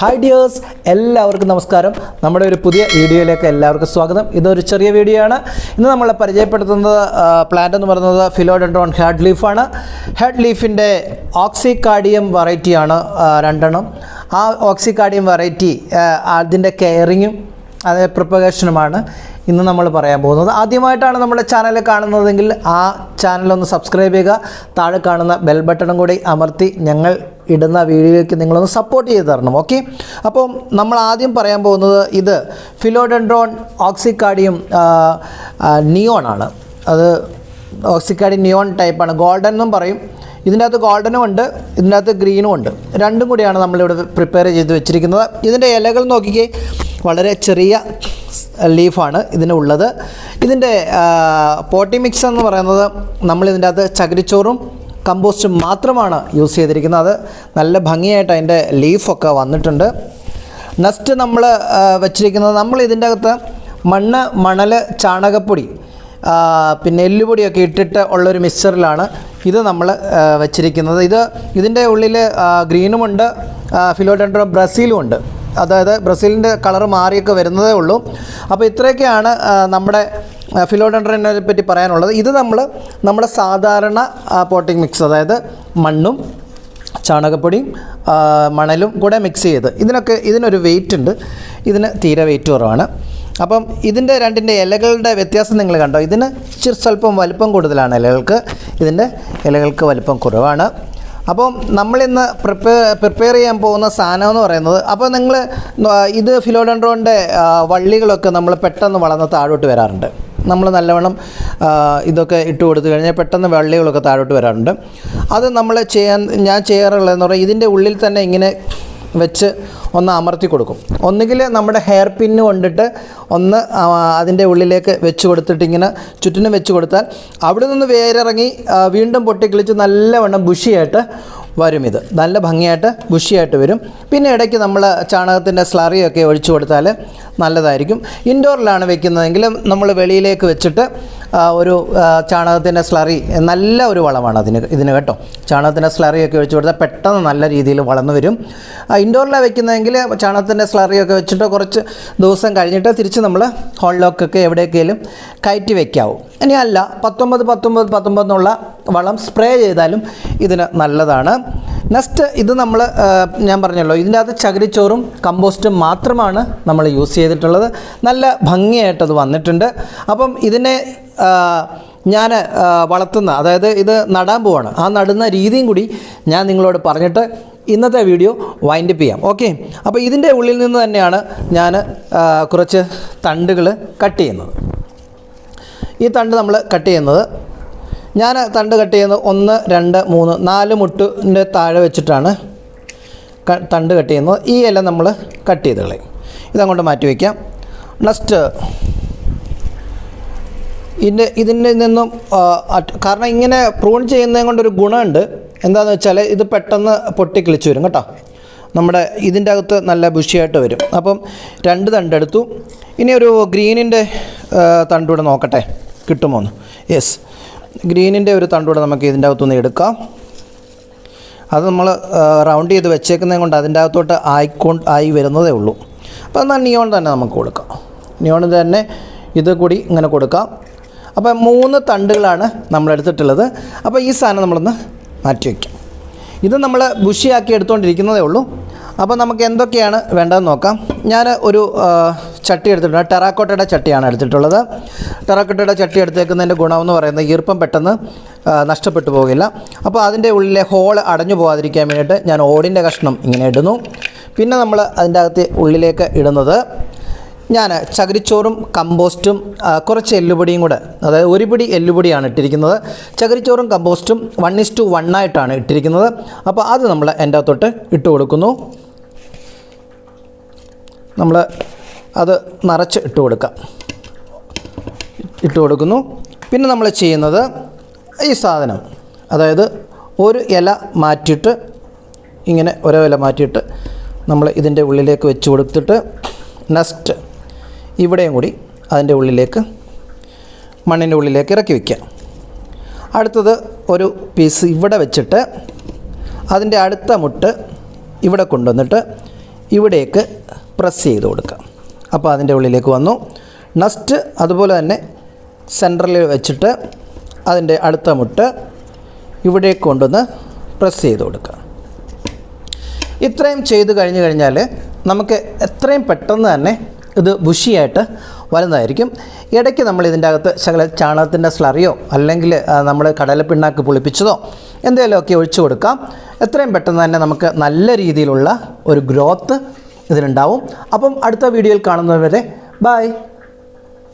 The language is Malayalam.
Hi dears, എല്ലാവർക്കും നമസ്കാരം. നമ്മുടെ ഒരു പുതിയ വീഡിയോയിലേക്ക് എല്ലാവർക്കും സ്വാഗതം. ഇതൊരു ചെറിയ വീഡിയോ ആണ്. ഇന്ന് നമ്മൾ പരിചയപ്പെടുത്തുന്നത് പ്ലാന്റ് എന്ന് പറയുന്നത് ഫിലോഡെൻഡ്രോൺ ഹെഡ് ലീഫ് ആണ്. ഹെഡ് ലീഫിൻ്റെ ഓക്സികാർഡിയം വെറൈറ്റി ആണ് രണ്ടെണ്ണം. ആ ഓക്സികാർഡിയം വെറൈറ്റി അതിൻ്റെ കെയറിങ്ങും അത് പ്രൊപ്പഗേഷനുമാണ് ഇന്ന് നമ്മൾ പറയാൻ പോകുന്നത്. ആദ്യമായിട്ടാണ് നമ്മുടെ ചാനൽ കാണുന്നതെങ്കിൽ ആ ചാനലൊന്ന് സബ്സ്ക്രൈബ് ചെയ്യുക. താഴെ കാണുന്ന ബെൽ ബട്ടണും കൂടി അമർത്തി ഞങ്ങൾ ഇടുന്ന വീഡിയോയ്ക്ക് നിങ്ങളൊന്ന് സപ്പോർട്ട് ചെയ്ത് തരണം. ഓക്കെ, അപ്പോൾ നമ്മൾ ആദ്യം പറയാൻ പോകുന്നത് ഇത് ഫിലോഡെൻഡ്രോൺ ഓക്സികാർഡിയം നിയോൺ ആണ്. അത് ഓക്സികാർഡിയം നിയോൺ ടൈപ്പാണ്. ഗോൾഡൻ എന്നും പറയും. ഇതിൻ്റെ അകത്ത് ഗോൾഡനും ഉണ്ട്, ഇതിൻ്റെ അകത്ത് ഗ്രീനും ഉണ്ട്. രണ്ടും കൂടിയാണ് നമ്മളിവിടെ പ്രിപ്പയർ ചെയ്ത് വെച്ചിരിക്കുന്നത്. ഇതിൻ്റെ ഇലകൾ നോക്കിക്കേ, വളരെ ചെറിയ ലീഫാണ് ഇതിനുള്ളത്. ഇതിൻ്റെ പോട്ടി മിക്സ് എന്ന് പറയുന്നത് നമ്മളിതിൻ്റെ അകത്ത് ചകിരിച്ചോറും കമ്പോസ്റ്റും മാത്രമാണ് യൂസ് ചെയ്തിരിക്കുന്നത്. അത് നല്ല ഭംഗിയായിട്ട് അതിൻ്റെ ലീഫൊക്കെ വന്നിട്ടുണ്ട്. നെക്സ്റ്റ് നമ്മൾ വെച്ചിരിക്കുന്നത്, നമ്മൾ ഇതിൻ്റെ അകത്ത് മണ്ണ്, മണൽ, ചാണകപ്പൊടി പിന്നെ എല്ലുപൊടിയൊക്കെ ഇട്ടിട്ട് ഉള്ളൊരു മിക്സ്ചറിലാണ് ഇത് നമ്മൾ വെച്ചിരിക്കുന്നത്. ഇതിൻ്റെ ഉള്ളിൽ ഗ്രീനുമുണ്ട്, ഫിലോഡെൻഡ്രോൺ ബ്രസീലും ഉണ്ട്. അതായത് ബ്രസീലിൻ്റെ കളറ് മാറിയൊക്കെ വരുന്നതേ ഉള്ളൂ. അപ്പോൾ ഇത്രയൊക്കെയാണ് നമ്മുടെ ഫിലോഡെൻഡ്രോണിനെ പറ്റി പറയാനുള്ളത്. ഇത് നമ്മുടെ സാധാരണ പോട്ടിംഗ് മിക്സ്, അതായത് മണ്ണും ചാണകപ്പൊടിയും മണലും കൂടെ മിക്സ് ചെയ്ത് ഇതിനൊരു വെയിറ്റ് ഉണ്ട്. ഇതിന് തീരെ വെയിറ്റ് കുറവാണ്. അപ്പം ഇതിൻ്റെ രണ്ടിൻ്റെ ഇലകളുടെ വ്യത്യാസം നിങ്ങൾ കണ്ടോ. ഇതിന് ഇച്ചിരി സ്വല്പം വലിപ്പം കൂടുതലാണ് ഇലകൾക്ക്, ഇതിൻ്റെ ഇലകൾക്ക് വലിപ്പം കുറവാണ്. അപ്പം നമ്മളിന്ന് പ്രിപ്പയർ ചെയ്യാൻ പോകുന്ന സാധനം എന്ന് പറയുന്നത്, അപ്പോൾ നിങ്ങൾ ഇത് ഫിലോഡെൻഡ്രോണിൻ്റെ വള്ളികളൊക്കെ നമ്മൾ പെട്ടെന്ന് വളർന്ന് താഴോട്ട് വരാറുണ്ട്. നമ്മൾ നല്ലവണ്ണം ഇതൊക്കെ ഇട്ട് കൊടുത്തു കഴിഞ്ഞാൽ പെട്ടെന്ന് വള്ളികളൊക്കെ താഴോട്ട് വരാറുണ്ട്. അത് ഞാൻ ചെയ്യാറുള്ളതെന്ന് പറഞ്ഞാൽ ഇതിൻ്റെ ഉള്ളിൽ തന്നെ ഇങ്ങനെ വെച്ച് ഒന്ന് അമർത്തി കൊടുക്കും. ഒന്നുകിൽ നമ്മുടെ ഹെയർ പിന്ന് കൊണ്ടിട്ട് ഒന്ന് അതിൻ്റെ ഉള്ളിലേക്ക് വെച്ച് കൊടുത്തിട്ട് ഇങ്ങനെ ചുറ്റിനും വെച്ച് കൊടുത്താൽ അവിടെ നിന്ന് വേരിറങ്ങി വീണ്ടും പൊട്ടിക്കിളിച്ച് നല്ലവണ്ണം ബുഷിയായിട്ട് വരും. ഇത് നല്ല ഭംഗിയായിട്ട് ബുഷിയായിട്ട് വരും. പിന്നെ ഇടയ്ക്ക് നമ്മൾ ചാണകത്തിൻ്റെ സ്ലറിയൊക്കെ ഒഴിച്ചു കൊടുത്താൽ നല്ലതായിരിക്കും. ഇൻഡോറിലാണ് വെക്കുന്നതെങ്കിൽ നമ്മൾ വെളിയിലേക്ക് വെച്ചിട്ട് ഒരു ചാണകത്തിൻ്റെ സ്ലറി നല്ല ഒരു വളമാണ് ഇതിന് കേട്ടോ. ചാണകത്തിൻ്റെ സ്ലറിയൊക്കെ ഒഴിച്ചു കൊടുത്താൽ പെട്ടെന്ന് നല്ല രീതിയിൽ വളർന്നു വരും. ഇൻഡോറിലാണ് വെക്കുന്നതെങ്കിൽ ചാണകത്തിൻ്റെ സ്ലറിയൊക്കെ വെച്ചിട്ട് കുറച്ച് ദിവസം കഴിഞ്ഞിട്ട് തിരിച്ച് നമ്മൾ ഹോളിലൊക്കെ എവിടേക്കെങ്കിലും കയറ്റി വയ്ക്കാവും. ഇനി അല്ല 19 എന്നുള്ള വളം സ്പ്രേ ചെയ്താലും ഇതിന് നല്ലതാണ്. നെക്സ്റ്റ് ഇത് ഞാൻ പറഞ്ഞല്ലോ, ഇതിൻ്റെ അകത്ത് ചകിരിച്ചോറും കമ്പോസ്റ്റും മാത്രമാണ് നമ്മൾ യൂസ് ചെയ്തിട്ടുള്ളത്. നല്ല ഭംഗിയായിട്ടത് വന്നിട്ടുണ്ട്. അപ്പം ഇതിനെ ഞാൻ വളർത്തുന്ന, അതായത് ഇത് നടാൻ പോവാണ്. ആ നടുന്ന രീതിയും കൂടി ഞാൻ നിങ്ങളോട് പറഞ്ഞിട്ട് ഇന്നത്തെ വീഡിയോ വൈൻഡപ്പ് ചെയ്യാം. ഓക്കെ, അപ്പോൾ ഇതിൻ്റെ ഉള്ളിൽ നിന്ന് തന്നെയാണ് ഞാൻ കുറച്ച് തണ്ടുകൾ കട്ട് ചെയ്യുന്നത്. ഈ തണ്ട് നമ്മൾ കട്ട് ചെയ്യുന്നത്, ഞാൻ തണ്ട് കട്ട് ചെയ്യുന്നത് 1, 2, 3, 4 മുട്ടിൻ്റെ താഴെ വെച്ചിട്ടാണ് തണ്ട് കട്ട് ചെയ്യുന്നത്. ഈ ഇല നമ്മൾ കട്ട് ചെയ്ത് കളയും. ഇതങ്ങോട്ട് മാറ്റി വയ്ക്കാം. നെക്സ്റ്റ് ഇതിൻ്റെ നിന്നും കാരണം ഇങ്ങനെ പ്രൂൺ ചെയ്യുന്നത് കൊണ്ടൊരു ഗുണമുണ്ട്. എന്താണെന്ന് വെച്ചാൽ ഇത് പെട്ടെന്ന് പൊട്ടിക്കിളിച്ച് വരും കേട്ടോ. നമ്മുടെ ഇതിൻ്റെ അകത്ത് നല്ല ബുഷിയായിട്ട് വരും. അപ്പം 2 തണ്ടെടുത്തു. ഇനി ഒരു ഗ്രീനിൻ്റെ തണ്ടൂടെ നോക്കട്ടെ കിട്ടുമോ എന്ന്. യെസ്, ഗ്രീനിൻ്റെ ഒരു തണ്ടൂടെ നമുക്ക് ഇതിൻ്റെ അകത്തുനിന്ന് എടുക്കാം. അത് നമ്മൾ റൗണ്ട് ചെയ്ത് വെച്ചേക്കുന്നത് കൊണ്ട് അതിൻ്റെ അകത്തോട്ട് ആയി വരുന്നതേ ഉള്ളൂ. അപ്പോൾ എന്നാൽ നിയോൺ തന്നെ നമുക്ക് കൊടുക്കാം. നിയോൺ തന്നെ ഇത് കൂടി ഇങ്ങനെ കൊടുക്കാം. അപ്പോൾ 3 തണ്ടുകളാണ് നമ്മളെടുത്തിട്ടുള്ളത്. അപ്പോൾ ഈ സാധനം നമ്മളൊന്ന് മാറ്റി വയ്ക്കാം. ഇത് നമ്മൾ ബുഷിയാക്കി എടുത്തുകൊണ്ടിരിക്കുന്നതേ ഉള്ളൂ. അപ്പോൾ നമുക്ക് എന്തൊക്കെയാണ് വേണ്ടതെന്ന് നോക്കാം. ഞാൻ ഒരു ചട്ടി എടുത്തിട്ടുണ്ട്. ടെറാക്കോട്ടയുടെ ചട്ടിയാണ് എടുത്തിട്ടുള്ളത്. ടെറാക്കോട്ടയുടെ ചട്ടി എടുത്തേക്കുന്നതിൻ്റെ ഗുണമെന്ന് പറയുന്നത് ഈർപ്പം പെട്ടെന്ന് നഷ്ടപ്പെട്ടു പോകില്ല. അപ്പോൾ അതിൻ്റെ ഉള്ളിലെ ഹോൾ അടഞ്ഞു പോകാതിരിക്കാൻ വേണ്ടിയിട്ട് ഞാൻ ഓടിൻ്റെ കഷ്ണം ഇങ്ങനെ ഇടുന്നു. പിന്നെ നമ്മൾ അതിൻ്റെ അകത്ത് ഉള്ളിലേക്ക് ഇടുന്നത്, ഞാൻ ചകിരിച്ചോറും കമ്പോസ്റ്റും കുറച്ച് എല്ലുപൊടിയും കൂടെ, അതായത് 1 പിടി എല്ലുപൊടിയാണ് ഇട്ടിരിക്കുന്നത്. ചകിരിച്ചോറും കമ്പോസ്റ്റും 1:1 ആയിട്ടാണ് ഇട്ടിരിക്കുന്നത്. അപ്പോൾ അത് നമ്മൾ എൻ്റെ അകത്തോട്ട് ഇട്ട് കൊടുക്കുന്നു. നമ്മൾ അത് നിറച്ച് ഇട്ട് കൊടുക്കുന്നു. പിന്നെ നമ്മൾ ചെയ്യുന്നത് ഈ സാധനം, അതായത് ഒരു ഇല മാറ്റിയിട്ട് ഇങ്ങനെ ഓരോ ഇല മാറ്റിയിട്ട് നമ്മൾ ഇതിൻ്റെ ഉള്ളിലേക്ക് വെച്ച് കൊടുത്തിട്ട് നെക്സ്റ്റ് ഇവിടെയും കൂടി അതിൻ്റെ ഉള്ളിലേക്ക്, മണ്ണിൻ്റെ ഉള്ളിലേക്ക് ഇറക്കി വയ്ക്കുക. അടുത്തത് ഒരു പീസ് ഇവിടെ വെച്ചിട്ട് അതിൻ്റെ അടുത്ത മുട്ട് ഇവിടെ കൊണ്ടുവന്നിട്ട് ഇവിടേക്ക് പ്രസ് ചെയ്ത് കൊടുക്കാം. അപ്പോൾ അതിൻ്റെ ഉള്ളിലേക്ക് വന്നു. നെക്സ്റ്റ് അതുപോലെ തന്നെ സെൻറ്ററിൽ വെച്ചിട്ട് അതിൻ്റെ അടുത്ത മുട്ട് ഇവിടേക്ക് കൊണ്ടുവന്ന് പ്രസ് ചെയ്ത് കൊടുക്കുക. ഇത്രയും ചെയ്ത് കഴിഞ്ഞാൽ നമുക്ക് എത്രയും പെട്ടെന്ന് തന്നെ ഇത് ബുഷിയായിട്ട് വരുന്നതായിരിക്കും. ഇടയ്ക്ക് നമ്മൾ ഇതിൻ്റെ അകത്ത് ശകല ചാണകത്തിൻ്റെ സ്ലറിയോ അല്ലെങ്കിൽ നമ്മൾ കടലപ്പിണ്ണാക്ക് പുളിപ്പിച്ചതോ എന്തെങ്കിലുമൊക്കെ ഒഴിച്ചു കൊടുക്കാം. എത്രയും പെട്ടെന്ന് തന്നെ നമുക്ക് നല്ല രീതിയിലുള്ള ഒരു ഗ്രോത്ത് ഇതിനുണ്ടാവും. അപ്പം അടുത്ത വീഡിയോയിൽ കാണുന്നതുവരെ ബൈ.